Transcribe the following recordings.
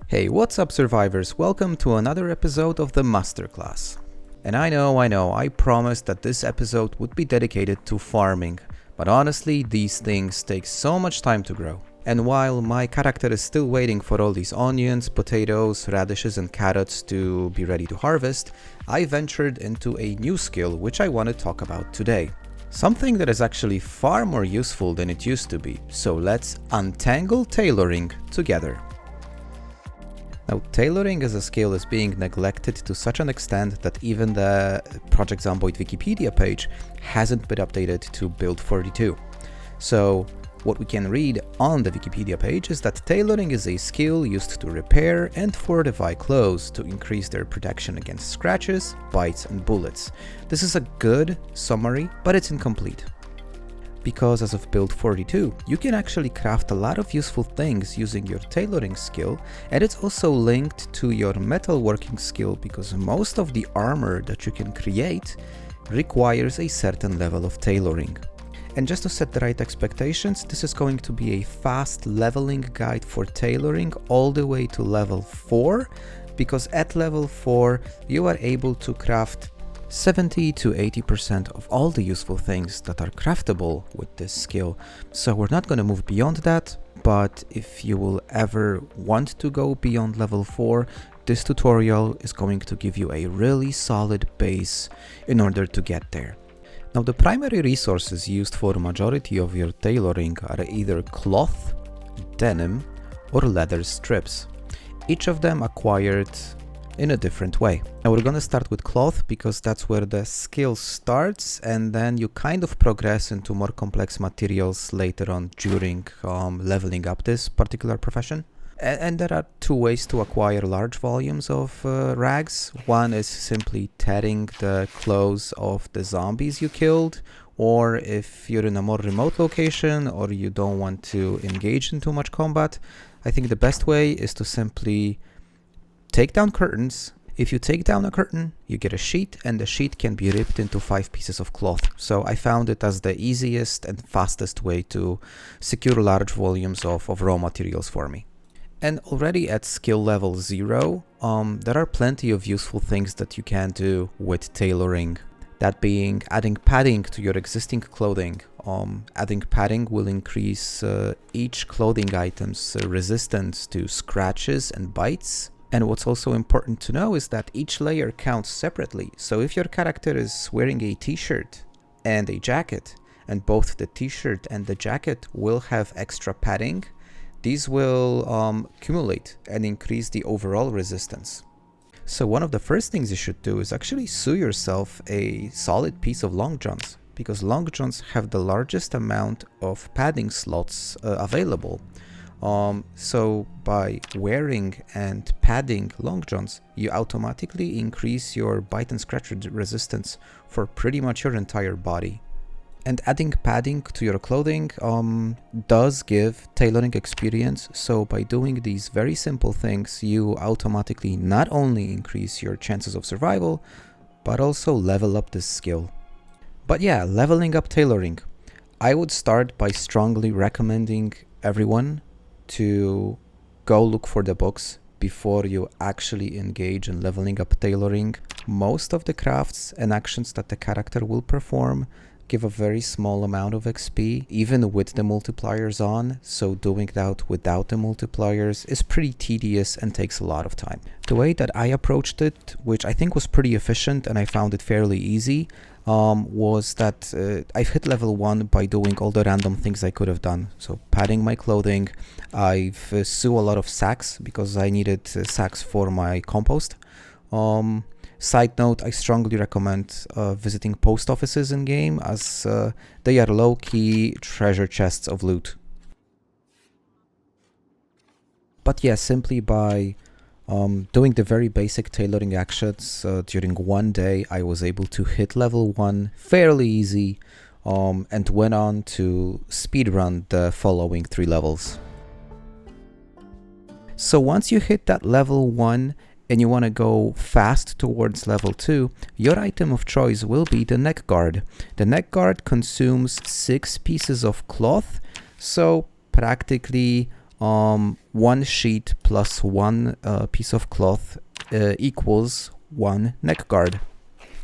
Hey, what's up survivors? Welcome to another episode of the Masterclass. And I know, I promised that this episode would be dedicated to farming, but honestly these things take so much time to grow. And while my character is still waiting for all these onions, potatoes, radishes and carrots to be ready to harvest, I ventured into a new skill which I want to talk about today. Something that is actually far more useful than it used to be, so let's untangle tailoring together. Now, tailoring as a skill is being neglected to such an extent that even the Project Zomboid Wikipedia page hasn't been updated to build 42. So, what we can read on the Wikipedia page is that tailoring is a skill used to repair and fortify clothes to increase their protection against scratches, bites, and bullets. This is a good summary, but it's incomplete. Because as of build 42, you can actually craft a lot of useful things using your tailoring skill, and it's also linked to your metalworking skill because most of the armor that you can create requires a certain level of tailoring. And just to set the right expectations, this is going to be a fast leveling guide for tailoring all the way to level 4, because at level 4 you are able to craft 70 to 80% of all the useful things that are craftable with this skill. So we're not going to move beyond that, but if you will ever want to go beyond level 4, this tutorial is going to give you a really solid base in order to get there. Now, the primary resources used for the majority of your tailoring are either cloth, denim, or leather strips, each of them acquired in a different way. Now we're gonna start with cloth because that's where the skill starts, and then you kind of progress into more complex materials later on during leveling up this particular profession. And there are two ways to acquire large volumes of rags. One is simply tearing the clothes of the zombies you killed, or if you're in a more remote location or you don't want to engage in too much combat, I think the best way is to simply take down curtains. If you take down a curtain, you get a sheet, and the sheet can be ripped into 5 pieces of cloth. So I found it as the easiest and fastest way to secure large volumes of raw materials for me. And already at skill level 0, there are plenty of useful things that you can do with tailoring. That being adding padding to your existing clothing. Adding padding will increase each clothing item's resistance to scratches and bites. And what's also important to know is that each layer counts separately. So if your character is wearing a t-shirt and a jacket, and both the t-shirt and the jacket will have extra padding, these will accumulate and increase the overall resistance. So one of the first things you should do is actually sew yourself a solid piece of long johns, because long johns have the largest amount of padding slots available. So by wearing and padding long johns, you automatically increase your bite and scratch resistance for pretty much your entire body. And adding padding to your clothing does give tailoring experience, so by doing these very simple things, you automatically not only increase your chances of survival, but also level up this skill. But yeah, leveling up tailoring. I would start by strongly recommending everyone to go look for the books before you actually engage in leveling up tailoring. Most of the crafts and actions that the character will perform give a very small amount of XP, even with the multipliers on, so doing that without the multipliers is pretty tedious and takes a lot of time. The way that I approached it, which I think was pretty efficient and I found it fairly easy, was that I've hit level 1 by doing all the random things I could have done. So padding my clothing, I've sew a lot of sacks because I needed sacks for my compost. Side note, I strongly recommend visiting post offices in game, as they are low-key treasure chests of loot. But yeah, simply by doing the very basic tailoring actions during one day, I was able to hit level 1 fairly easy, and went on to speedrun the following 3 levels. So once you hit that level 1, and you want to go fast towards level 2, your item of choice will be the neck guard. The neck guard consumes 6 pieces of cloth, so practically one sheet plus one piece of cloth equals one neck guard.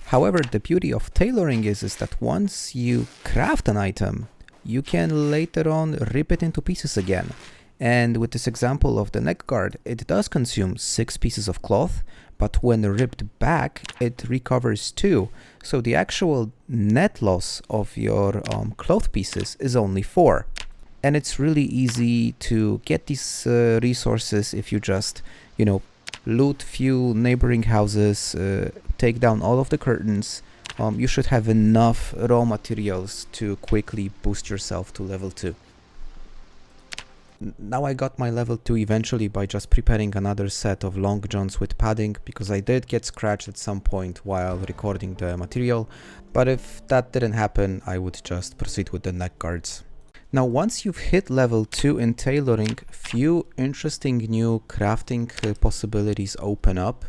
However, the beauty of tailoring is that once you craft an item, you can later on rip it into pieces again. And with this example of the neck guard, it does consume 6 pieces of cloth, but when ripped back, it recovers 2. So the actual net loss of your cloth pieces is only 4. And it's really easy to get these resources if you just, loot few neighboring houses, take down all of the curtains. You should have enough raw materials to quickly boost yourself to level 2. Now I got my level 2 eventually by just preparing another set of long johns with padding, because I did get scratched at some point while recording the material, but if that didn't happen, I would just proceed with the neck guards. Now once you've hit level 2 in tailoring, few interesting new crafting possibilities open up,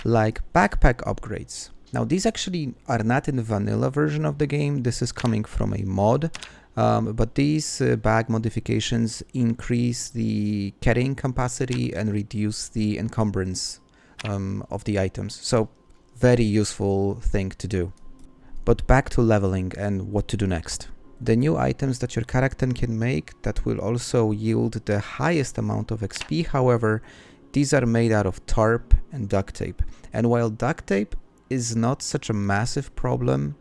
like backpack upgrades. Now these actually are not in the vanilla version of the game, this is coming from a mod, but these bag modifications increase the carrying capacity and reduce the encumbrance of the items, so very useful thing to do. But back to leveling and what to do next. The new items that your character can make that will also yield the highest amount of XP, however, these are made out of tarp and duct tape. And while duct tape is not such a massive problem,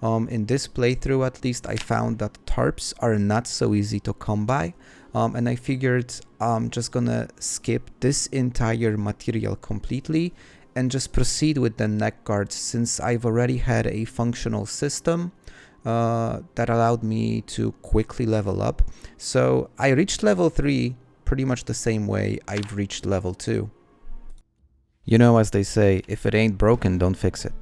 in this playthrough at least I found that tarps are not so easy to come by, and I figured I'm just gonna skip this entire material completely and just proceed with the neck guards, since I've already had a functional system that allowed me to quickly level up. So I reached level 3 pretty much the same way I've reached level 2. As they say, if it ain't broken, don't fix it.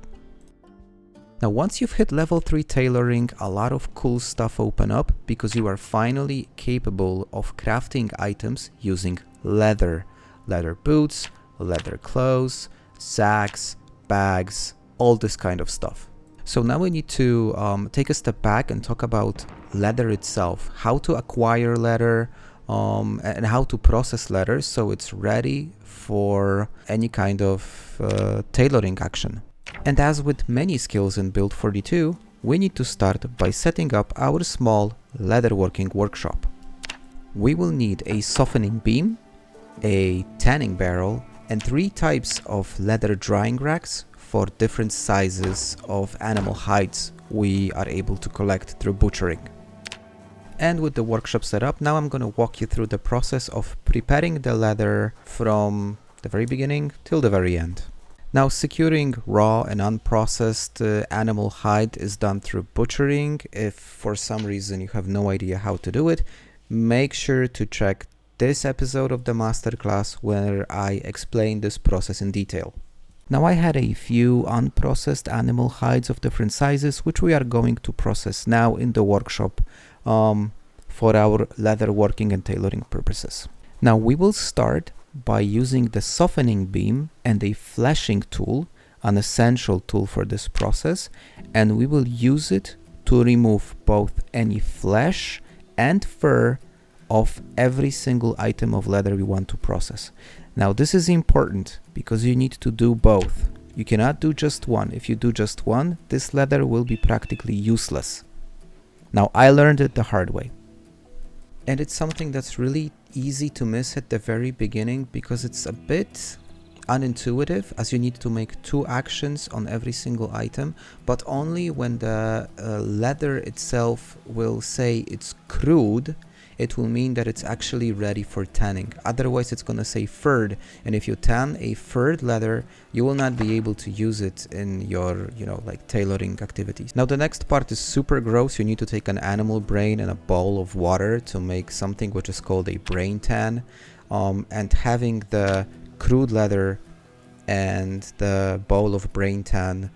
Now once you've hit level 3 tailoring, a lot of cool stuff open up, because you are finally capable of crafting items using leather. Leather boots, leather clothes, sacks, bags, all this kind of stuff. So now we need to take a step back and talk about leather itself, how to acquire leather and how to process leather so it's ready for any kind of tailoring action. And as with many skills in Build 42, we need to start by setting up our small leatherworking workshop. We will need a softening beam, a tanning barrel, and 3 types of leather drying racks for different sizes of animal hides we are able to collect through butchering. And with the workshop set up, now I'm going to walk you through the process of preparing the leather from the very beginning till the very end. Now securing raw and unprocessed animal hide is done through butchering. If for some reason you have no idea how to do it, make sure to check this episode of the Masterclass where I explain this process in detail. Now I had a few unprocessed animal hides of different sizes, which we are going to process now in the workshop for our leatherworking and tailoring purposes. Now we will start by using the softening beam and a fleshing tool, an essential tool for this process, and we will use it to remove both any flesh and fur of every single item of leather we want to process. Now this is important because you need to do both. You cannot do just one. If you do just one, this leather will be practically useless. Now I learned it the hard way. And it's something that's really easy to miss at the very beginning because it's a bit unintuitive, as you need to make 2 actions on every single item, but only when the leather itself will say it's crude, it will mean that it's actually ready for tanning. Otherwise it's gonna say furred, and if you tan a furred leather, you will not be able to use it in your, like tailoring activities. Now the next part is super gross. You need to take an animal brain and a bowl of water to make something which is called a brain tan, and having the crude leather and the bowl of brain tan,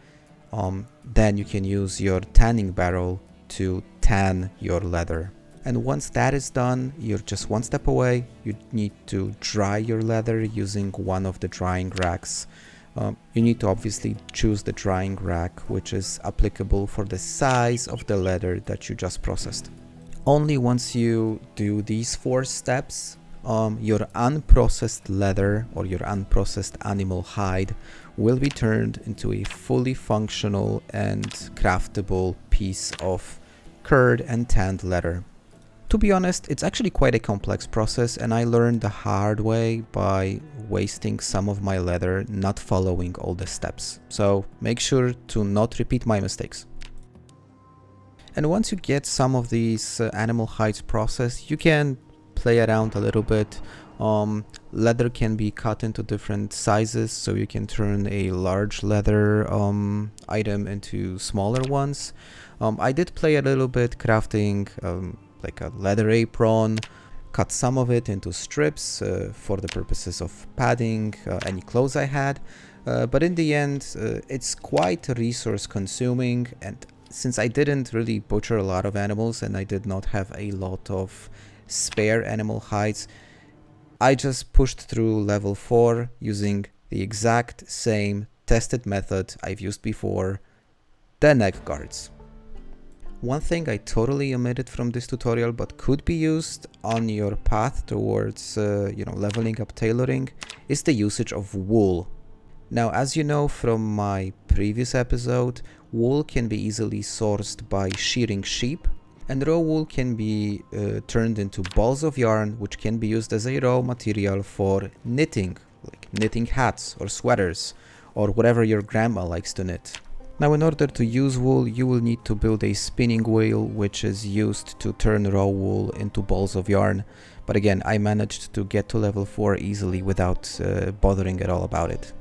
then you can use your tanning barrel to tan your leather. And once that is done, you're just one step away. You need to dry your leather using one of the drying racks. You need to obviously choose the drying rack which is applicable for the size of the leather that you just processed. Only once you do these 4 steps your unprocessed leather or your unprocessed animal hide will be turned into a fully functional and craftable piece of cured and tanned leather. To be honest, it's actually quite a complex process, and I learned the hard way by wasting some of my leather not following all the steps. So make sure to not repeat my mistakes. And once you get some of these animal hides processed, you can play around a little bit. Leather can be cut into different sizes, so you can turn a large leather item into smaller ones. I did play a little bit crafting like a leather apron, cut some of it into strips for the purposes of padding any clothes I had, but in the end it's quite resource consuming, and since I didn't really butcher a lot of animals and I did not have a lot of spare animal hides, I just pushed through level 4 using the exact same tested method I've used before, the neck guards. One thing I totally omitted from this tutorial but could be used on your path towards leveling up tailoring is the usage of wool. Now, as you know from my previous episode, wool can be easily sourced by shearing sheep, and raw wool can be turned into balls of yarn, which can be used as a raw material for knitting, like knitting hats or sweaters or whatever your grandma likes to knit. Now, in order to use wool, you will need to build a spinning wheel, which is used to turn raw wool into balls of yarn. But again, I managed to get to level 4 easily without bothering at all about it.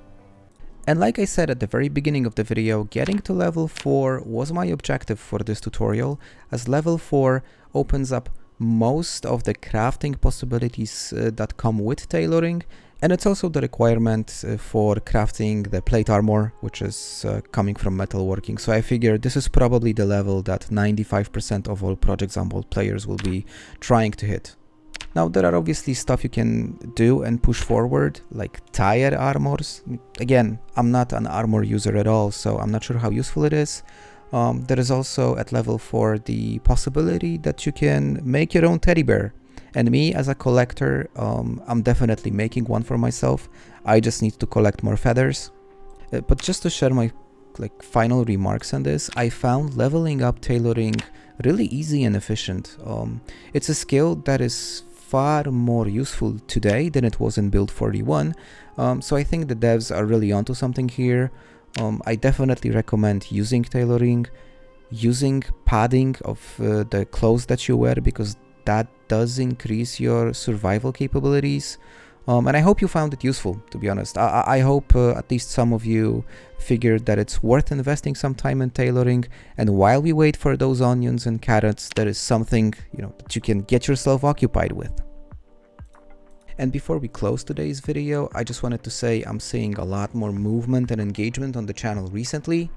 And like I said at the very beginning of the video, getting to level 4 was my objective for this tutorial, as level 4 opens up most of the crafting possibilities that come with tailoring, and it's also the requirement for crafting the plate armor, which is coming from metalworking. So I figure this is probably the level that 95% of all Project Zomboid players will be trying to hit. Now, there are obviously stuff you can do and push forward, like tire armors. Again, I'm not an armor user at all, so I'm not sure how useful it is. There is also at level 4 the possibility that you can make your own teddy bear. And me as a collector, I'm definitely making one for myself. I just need to collect more feathers. But just to share my final remarks on this, I found leveling up tailoring really easy and efficient. It's a skill that is far more useful today than it was in build 41. So I think the devs are really onto something here. I definitely recommend using tailoring, using padding of the clothes that you wear, because that does increase your survival capabilities. And I hope you found it useful, to be honest. I hope at least some of you figured that it's worth investing some time in tailoring, and while we wait for those onions and carrots, there is something that you can get yourself occupied with. And before we close today's video, I just wanted to say I'm seeing a lot more movement and engagement on the channel recently.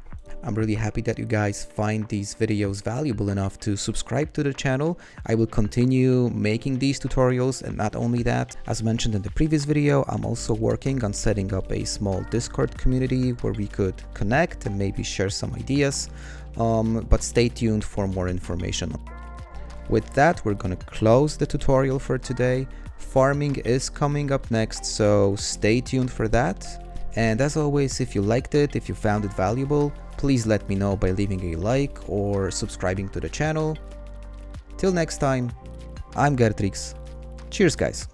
I'm really happy that you guys find these videos valuable enough to subscribe to the channel. I will continue making these tutorials, and not only that, as mentioned in the previous video, I'm also working on setting up a small Discord community where we could connect and maybe share some ideas, but stay tuned for more information. With that, we're gonna close the tutorial for today. Farming is coming up next, so stay tuned for that. And as always, if you liked it, if you found it valuable, please let me know by leaving a like or subscribing to the channel. Till next time, I'm Gertrix. Cheers, guys.